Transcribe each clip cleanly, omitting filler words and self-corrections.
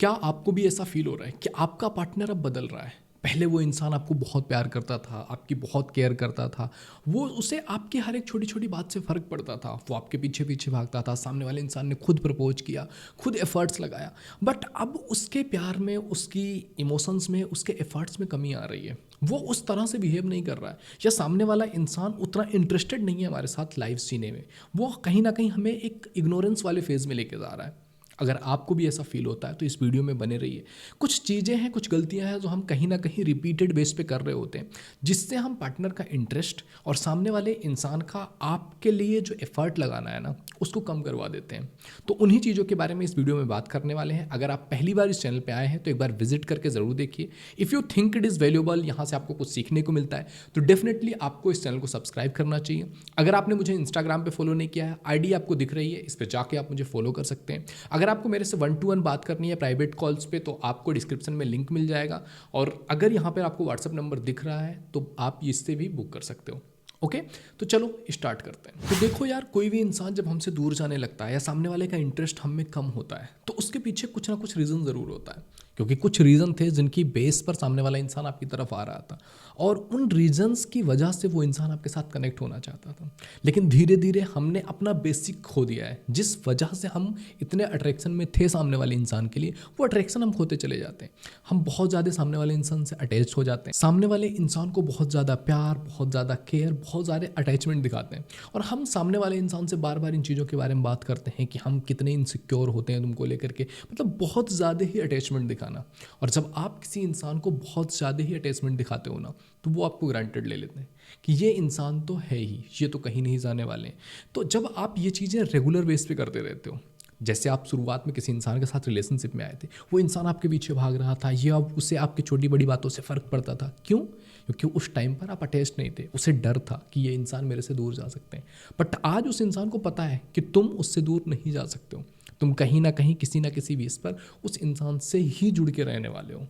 क्या आपको भी ऐसा फील हो रहा है कि आपका पार्टनर अब बदल रहा है? पहले वो इंसान आपको बहुत प्यार करता था, आपकी बहुत केयर करता था, वो उसे आपकी हर एक छोटी-छोटी बात से फ़र्क पड़ता था, वो आपके पीछे-पीछे भागता था, सामने वाले इंसान ने खुद प्रपोज़ किया, खुद एफ़र्ट्स लगाया। बट अब उसके प्यार में, उसकी इमोशंस में, उसके एफ़र्ट्स में कमी आ रही है। वो उस तरह से बिहेव नहीं कर रहा है या सामने वाला इंसान उतना इंटरेस्टेड नहीं है हमारे साथ लाइफ़ जीने में। वो कहीं न कहीं हमें एक इग्नोरेंस वाले फ़ेज़ में लेके जा रहा है। अगर आपको भी ऐसा फील होता है तो इस वीडियो में बने रहिए। कुछ चीज़ें हैं, कुछ गलतियां हैं जो हम कहीं ना कहीं रिपीटेड बेस पे कर रहे होते हैं, जिससे हम पार्टनर का इंटरेस्ट और सामने वाले इंसान का आपके लिए जो एफर्ट लगाना है ना, उसको कम करवा देते हैं। तो उन्हीं चीज़ों के बारे में इस वीडियो में बात करने वाले हैं। अगर आप पहली बार इस चैनल पर आए हैं तो एक बार विजिट करके ज़रूर देखिए। If you think it is valuable, यहाँ से आपको कुछ सीखने को मिलता है, तो डेफिनेटली आपको इस चैनल को सब्सक्राइब करना चाहिए। अगर आपने मुझे इंस्टाग्राम पे फॉलो नहीं किया है, आईडी आपको दिख रही है, इस पर जाके आप मुझे फॉलो कर सकते हैं। अगर आपको मेरे से 1-to-1 बात करनी है प्राइवेट कॉल्स पे, तो आपको डिस्क्रिप्शन में लिंक मिल जाएगा, और अगर यहाँ पर आपको व्हाट्सअप नंबर दिख रहा है तो आप इससे भी बुक कर सकते हो। ओके, तो चलो स्टार्ट करते हैं। तो देखो यार, कोई भी इंसान जब हमसे दूर जाने लगता है या सामने वाले का इंटरेस्ट हम में कम होता है, तो उसके पीछे कुछ ना कुछ रीज़न ज़रूर होता है, क्योंकि कुछ रीज़न थे जिनकी बेस पर सामने वाला इंसान आपकी तरफ आ रहा था, और उन रीजंस की वजह से वो इंसान आपके साथ कनेक्ट होना चाहता था। लेकिन धीरे धीरे हमने अपना बेसिक खो दिया है, जिस वजह से हम इतने अट्रैक्शन में थे सामने वाले इंसान के लिए, वो अट्रैक्शन हम खोते चले जाते हैं। हम बहुत ज़्यादा सामने वाले इंसान से अटैच हो जाते हैं, सामने वाले इंसान को बहुत ज़्यादा प्यार, बहुत ज़्यादा केयर, बहुत ज़्यादा अटैचमेंट दिखाते हैं, और हम सामने वाले इंसान से बार बार इन चीज़ों के बारे में बात करते हैं कि हम कितने इनसिक्योर होते हैं तुमको लेकर के, मतलब बहुत ज़्यादा ही अटैचमेंट दिखाना। और जब आप किसी इंसान को बहुत ज़्यादा ही अटैचमेंट दिखाते हो ना, तो वो आपको ग्रांटेड ले लेते हैं कि ये इंसान तो है ही, ये तो कहीं नहीं जाने वाले हैं। तो जब आप ये चीज़ें रेगुलर बेस पे करते रहते हो, जैसे आप शुरुआत में किसी इंसान के साथ रिलेशनशिप में आए थे, वो इंसान आपके पीछे भाग रहा था, ये अब उससे आपकी छोटी बड़ी बातों से फ़र्क पड़ता था। क्यों? क्योंकि उस टाइम पर आप अटैच नहीं थे, उसे डर था कि ये इंसान मेरे से दूर जा सकते हैं। बट आज उस इंसान को पता है कि तुम उससे दूर नहीं जा सकते हो, तुम कहीं ना कहीं किसी ना किसी बेस पर उस इंसान से ही जुड़ के रहने वाले हो।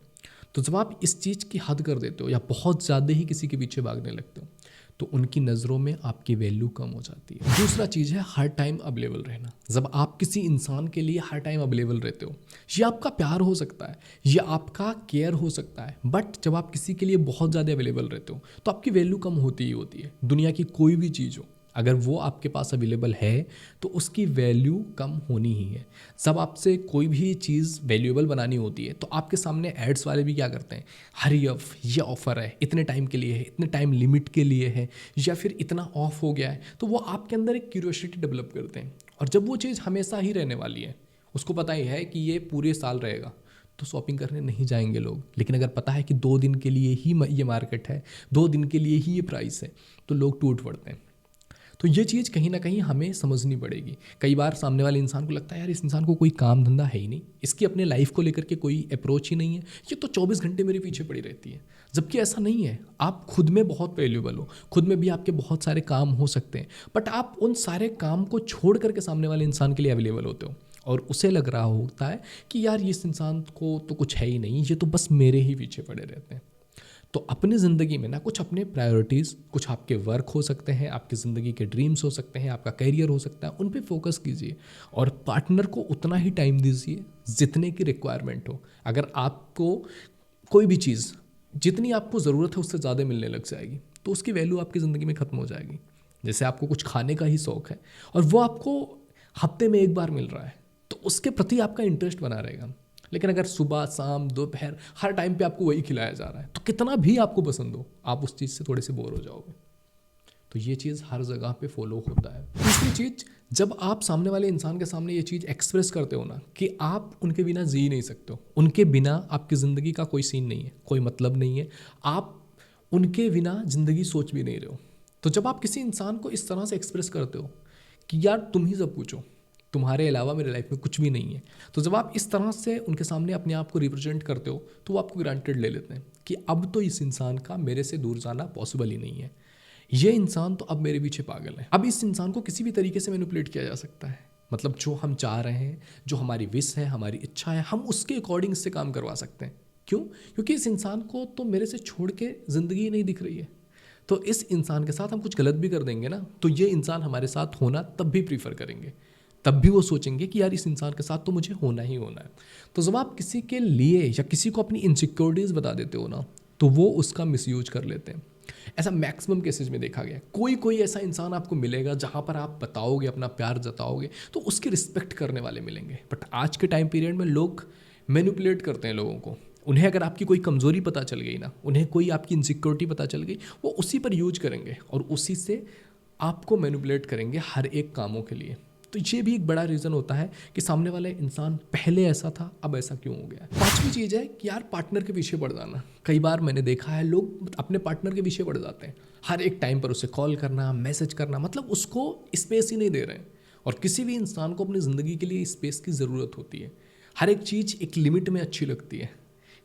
तो जब आप इस चीज़ की हद कर देते हो या बहुत ज़्यादा ही किसी के पीछे भागने लगते हो, तो उनकी नज़रों में आपकी वैल्यू कम हो जाती है। दूसरा चीज़ है हर टाइम अवेलेबल रहना। जब आप किसी इंसान के लिए हर टाइम अवेलेबल रहते हो, ये आपका प्यार हो सकता है, ये आपका केयर हो सकता है, बट जब आप किसी के लिए बहुत ज़्यादा अवेलेबल रहते हो तो आपकी वैल्यू कम होती ही होती है। दुनिया की कोई भी चीज़ हो, अगर वो आपके पास अवेलेबल है तो उसकी वैल्यू कम होनी ही है। जब आपसे कोई भी चीज़ वैल्यूएबल बनानी होती है तो आपके सामने एड्स वाले भी क्या करते हैं, हरी अप, ये ऑफ़र है, इतने टाइम के लिए है, इतने टाइम लिमिट के लिए है, या फिर इतना ऑफ हो गया है, तो वो आपके अंदर एक क्यूरियोसिटी डेवलप करते हैं। और जब वो चीज़ हमेशा ही रहने वाली है, उसको पता ही है कि ये पूरे साल रहेगा, तो शॉपिंग करने नहीं जाएंगे लोग। लेकिन अगर पता है कि 2 दिन के लिए ही ये मार्केट है, 2 दिन के लिए ही ये प्राइस है, तो लोग टूट पड़ते हैं। तो ये चीज़ कहीं ना कहीं हमें समझनी पड़ेगी। कई बार सामने वाले इंसान को लगता है यार इस इंसान को कोई काम धंधा है ही नहीं, इसकी अपने लाइफ को लेकर के कोई अप्रोच ही नहीं है, ये तो 24 घंटे मेरे पीछे पड़ी रहती है। जबकि ऐसा नहीं है, आप खुद में बहुत वैल्यूबल हो, खुद में भी आपके बहुत सारे काम हो सकते हैं, बट आप उन सारे काम को छोड़ करके सामने वाले इंसान के लिए अवेलेबल होते हो, और उसे लग रहा होता है कि यार इस इंसान को तो कुछ है ही नहीं, ये तो बस मेरे ही पीछे पड़े रहते हैं। तो अपनी ज़िंदगी में ना कुछ अपने प्रायोरिटीज़, कुछ आपके वर्क हो सकते हैं, आपकी ज़िंदगी के ड्रीम्स हो सकते हैं, आपका करियर हो सकता है, उन पे फोकस कीजिए, और पार्टनर को उतना ही टाइम दीजिए जितने की रिक्वायरमेंट हो। अगर आपको कोई भी चीज़ जितनी आपको ज़रूरत है उससे ज़्यादा मिलने लग जाएगी, तो उसकी वैल्यू आपकी ज़िंदगी में ख़त्म हो जाएगी। जैसे आपको कुछ खाने का ही शौक़ है और वो आपको हफ्ते में एक बार मिल रहा है, तो उसके प्रति आपका इंटरेस्ट बना रहेगा। लेकिन अगर सुबह शाम दोपहर हर टाइम पे आपको वही खिलाया जा रहा है, तो कितना भी आपको पसंद हो, आप उस चीज़ से थोड़े से बोर हो जाओगे। तो ये चीज़ हर जगह पे फॉलो होता है। दूसरी चीज़, जब आप सामने वाले इंसान के सामने ये चीज़ एक्सप्रेस करते हो ना कि आप उनके बिना जी नहीं सकते हो, उनके बिना आपकी ज़िंदगी का कोई सीन नहीं है, कोई मतलब नहीं है, आप उनके बिना ज़िंदगी सोच भी नहीं रहे हो, तो जब आप किसी इंसान को इस तरह से एक्सप्रेस करते हो कि यार तुम ही सब पूछो, तुम्हारे अलावा मेरे लाइफ में कुछ भी नहीं है, तो जब आप इस तरह से उनके सामने अपने आप को रिप्रेजेंट करते हो, तो वो आपको ग्रांटेड ले लेते हैं कि अब तो इस इंसान का मेरे से दूर जाना पॉसिबल ही नहीं है, ये इंसान तो अब मेरे पीछे पागल है। अब इस इंसान को किसी भी तरीके से मैनिपुलेट किया जा सकता है, मतलब जो हम चाह रहे हैं, जो हमारी विश है, हमारी इच्छा है, हम उसके अकॉर्डिंग इससे काम करवा सकते हैं। क्यों? क्योंकि इस इंसान को तो मेरे से छोड़ के ज़िंदगी नहीं दिख रही है, तो इस इंसान के साथ हम कुछ गलत भी कर देंगे ना, तो ये इंसान हमारे साथ होना तब भी प्रीफर करेंगे। तब भी वो सोचेंगे कि यार इस इंसान के साथ तो मुझे होना ही होना है। तो जब आप किसी के लिए या किसी को अपनी इनसिक्योरिटीज़ बता देते हो ना, तो वो उसका मिसयूज कर लेते हैं। ऐसा मैक्सिमम केसेस में देखा गया है। कोई कोई ऐसा इंसान आपको मिलेगा जहाँ पर आप बताओगे, अपना प्यार जताओगे, तो उसकी रिस्पेक्ट करने वाले मिलेंगे। बट आज के टाइम पीरियड में लोग मैनिपुलेट करते हैं लोगों को। उन्हें अगर आपकी कोई कमज़ोरी पता चल गई ना, उन्हें कोई आपकी इनसिक्योरिटी पता चल गई, वो उसी पर यूज करेंगे और उसी से आपको मैनिपुलेट करेंगे हर एक कामों के लिए। तो ये भी एक बड़ा रीज़न होता है कि सामने वाला इंसान पहले ऐसा था, अब ऐसा क्यों हो गया है। पांचवी चीज़ है कि यार पार्टनर के पीछे पड़ जाना। कई बार मैंने देखा है लोग अपने पार्टनर के पीछे पड़ जाते हैं, हर एक टाइम पर उसे कॉल करना, मैसेज करना, मतलब उसको स्पेस ही नहीं दे रहे हैं। और किसी भी इंसान को अपनी ज़िंदगी के लिए स्पेस की ज़रूरत होती है। हर एक चीज़ एक लिमिट में अच्छी लगती है।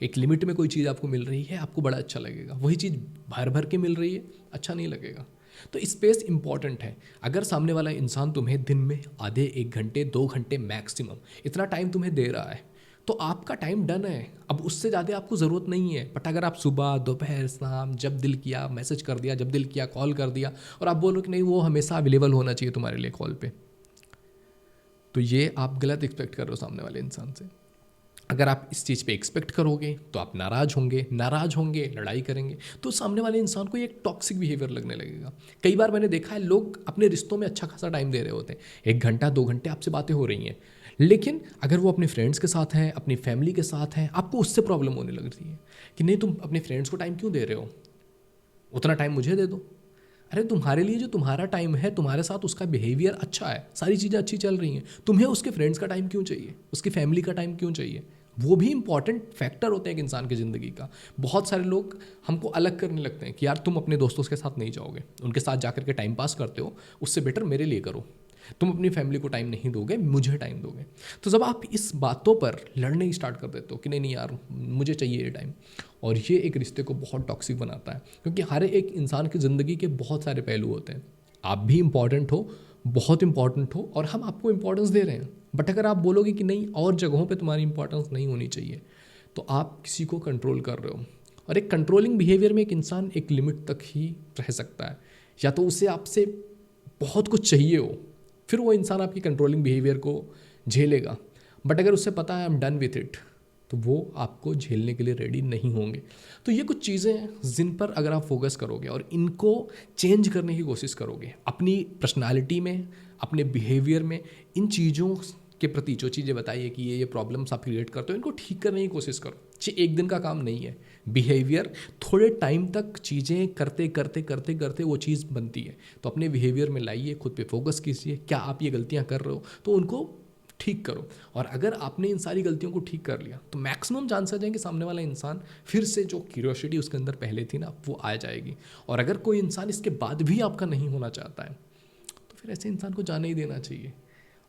एक लिमिट में कोई चीज़ आपको मिल रही है, आपको बड़ा अच्छा लगेगा। वही चीज़ भर भर के मिल रही है, अच्छा नहीं लगेगा। तो स्पेस इंपॉर्टेंट है। अगर सामने वाला इंसान तुम्हें दिन में आधे 1 घंटे 2 घंटे मैक्सिमम इतना टाइम तुम्हें दे रहा है, तो आपका टाइम डन है। अब उससे ज़्यादा आपको ज़रूरत नहीं है। बट अगर आप सुबह, दोपहर, शाम जब दिल किया मैसेज कर दिया, जब दिल किया कॉल कर दिया, और आप बोलो कि नहीं वो हमेशा अवेलेबल होना चाहिए तुम्हारे लिए कॉल पे, तो ये आप गलत एक्सपेक्ट कर रहे हो सामने वाले इंसान से। अगर आप इस चीज़ पे एक्सपेक्ट करोगे तो आप नाराज़ होंगे, लड़ाई करेंगे, तो सामने वाले इंसान को एक टॉक्सिक बिहेवियर लगने लगेगा। कई बार मैंने देखा है लोग अपने रिश्तों में अच्छा खासा टाइम दे रहे होते हैं, 1 घंटा 2 घंटे आपसे बातें हो रही हैं, लेकिन अगर वो अपने फ्रेंड्स के साथ हैं, अपनी फैमिली के साथ हैं, आपको उससे प्रॉब्लम होने लगती है कि नहीं तुम अपने फ्रेंड्स को टाइम क्यों दे रहे हो, उतना टाइम मुझे दे दो। अरे तुम्हारे लिए जो तुम्हारा टाइम है, तुम्हारे साथ उसका बिहेवियर अच्छा है, सारी चीज़ें अच्छी चल रही हैं, तुम्हें उसके फ्रेंड्स का टाइम क्यों चाहिए, उसकी फैमिली का टाइम क्यों चाहिए। वो भी इंपॉर्टेंट फैक्टर होते हैं एक इंसान की ज़िंदगी का। बहुत सारे लोग हमको अलग करने लगते हैं कि यार तुम अपने दोस्तों के साथ नहीं जाओगे, उनके साथ जाकर के टाइम पास करते हो, उससे बेटर मेरे लिए करो। तुम अपनी फैमिली को टाइम नहीं दोगे, मुझे टाइम दोगे। तो जब आप इस बातों पर लड़ने स्टार्ट कर देते हो कि नहीं नहीं यार मुझे चाहिए ये टाइम, और ये एक रिश्ते को बहुत टॉक्सिक बनाता है। क्योंकि हर एक इंसान की ज़िंदगी के बहुत सारे पहलू होते हैं। आप भी इम्पॉर्टेंट हो, बहुत इंपॉर्टेंट हो, और हम आपको इंपॉर्टेंस दे रहे हैं। बट अगर आप बोलोगे कि नहीं और जगहों पे तुम्हारी इंपॉर्टेंस नहीं होनी चाहिए, तो आप किसी को कंट्रोल कर रहे हो। और एक कंट्रोलिंग बिहेवियर में एक इंसान एक लिमिट तक ही रह सकता है। या तो उसे आपसे बहुत कुछ चाहिए हो, फिर वो इंसान आपकी कंट्रोलिंग बिहेवियर को झेलेगा। बट अगर उससे पता है I am done with it, तो वो आपको झेलने के लिए रेडी नहीं होंगे। तो ये कुछ चीज़ें हैं जिन पर अगर आप फोकस करोगे और इनको चेंज करने की कोशिश करोगे अपनी पर्सनालिटी में, अपने बिहेवियर में, इन चीज़ों के प्रति जो चीज़ें बताइए कि ये प्रॉब्लम्स आप क्रिएट करते हो, इनको ठीक करने की कोशिश करो। ये एक दिन का काम नहीं है। बिहेवियर थोड़े टाइम तक चीज़ें करते करते करते करते वो चीज़ बनती है। तो अपने बिहेवियर में लाइए, खुद पे फोकस कीजिए, क्या आप ये गलतियाँ कर रहे हो तो उनको ठीक करो। और अगर आपने इन सारी गलतियों को ठीक कर लिया तो मैक्सिमम चांसेस हैं कि सामने वाला इंसान फिर से जो क्यूरियोसिटी उसके अंदर पहले थी ना, वो आ जाएगी। और अगर कोई इंसान इसके बाद भी आपका नहीं होना चाहता है, तो फिर ऐसे इंसान को जाने ही देना चाहिए।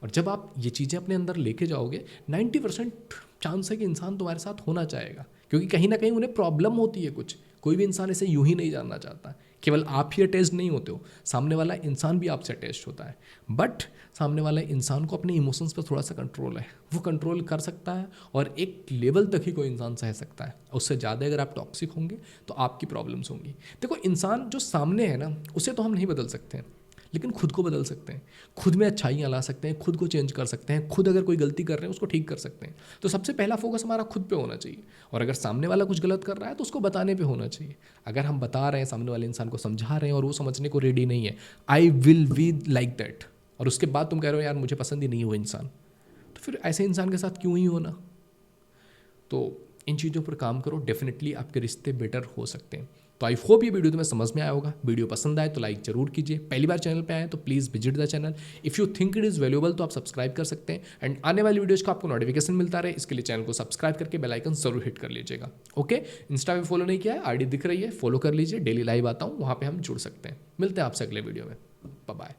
और जब आप ये चीज़ें अपने अंदर लेके जाओगे, 90% चांस है कि इंसान तुम्हारे साथ होना चाहेगा। क्योंकि कहीं ना कहीं उन्हें प्रॉब्लम होती है कुछ। कोई भी इंसान इसे यूं ही नहीं जानना चाहता। केवल आप ही अटैच्ड नहीं होते हो, सामने वाला इंसान भी आपसे अटैच्ड होता है। बट सामने वाले इंसान को अपने इमोशंस पर थोड़ा सा कंट्रोल है, वो कंट्रोल कर सकता है और एक लेवल तक ही कोई इंसान सह सकता है। उससे ज़्यादा अगर आप टॉक्सिक होंगे तो आपकी प्रॉब्लम्स होंगी। देखो, इंसान जो सामने है ना, उसे तो हम नहीं बदल सकते हैं, लेकिन खुद को बदल सकते हैं। खुद में अच्छाइयाँ ला सकते हैं, खुद को चेंज कर सकते हैं। खुद अगर कोई गलती कर रहे हैं उसको ठीक कर सकते हैं। तो सबसे पहला फोकस हमारा खुद पे होना चाहिए। और अगर सामने वाला कुछ गलत कर रहा है तो उसको बताने पे होना चाहिए। अगर हम बता रहे हैं, सामने वाले इंसान को समझा रहे हैं और वो समझने को रेडी नहीं है, I will be like that, और उसके बाद तुम कह रहे हो यार मुझे पसंद ही नहीं हो इंसान, तो फिर ऐसे इंसान के साथ क्यों ही होना। तो इन चीज़ों पर काम करो, डेफिनेटली आपके रिश्ते बेटर हो सकते हैं। तो आई होप ये वीडियो तुम्हें समझ में आया होगा। वीडियो पसंद आए तो लाइक जरूर कीजिए। पहली बार चैनल पे आए तो please visit the channel. If you think it is valuable तो आप सब्सक्राइब कर सकते हैं। एंड आने वाली वीडियोज़ का आपको नोटिफिकेशन मिलता रहे, इसके लिए चैनल को सब्सक्राइब करके बेल आइकन जरूर हिट कर लीजिएगा। ओके, इंस्टा पे फॉलो नहीं किया है, आईडी दिख रही है, फॉलो कर लीजिए। डेली लाइव आता हूँ, वहाँ पर हम जुड़ सकते हैं। मिलते हैं आपसे अगले वीडियो में। Bye bye.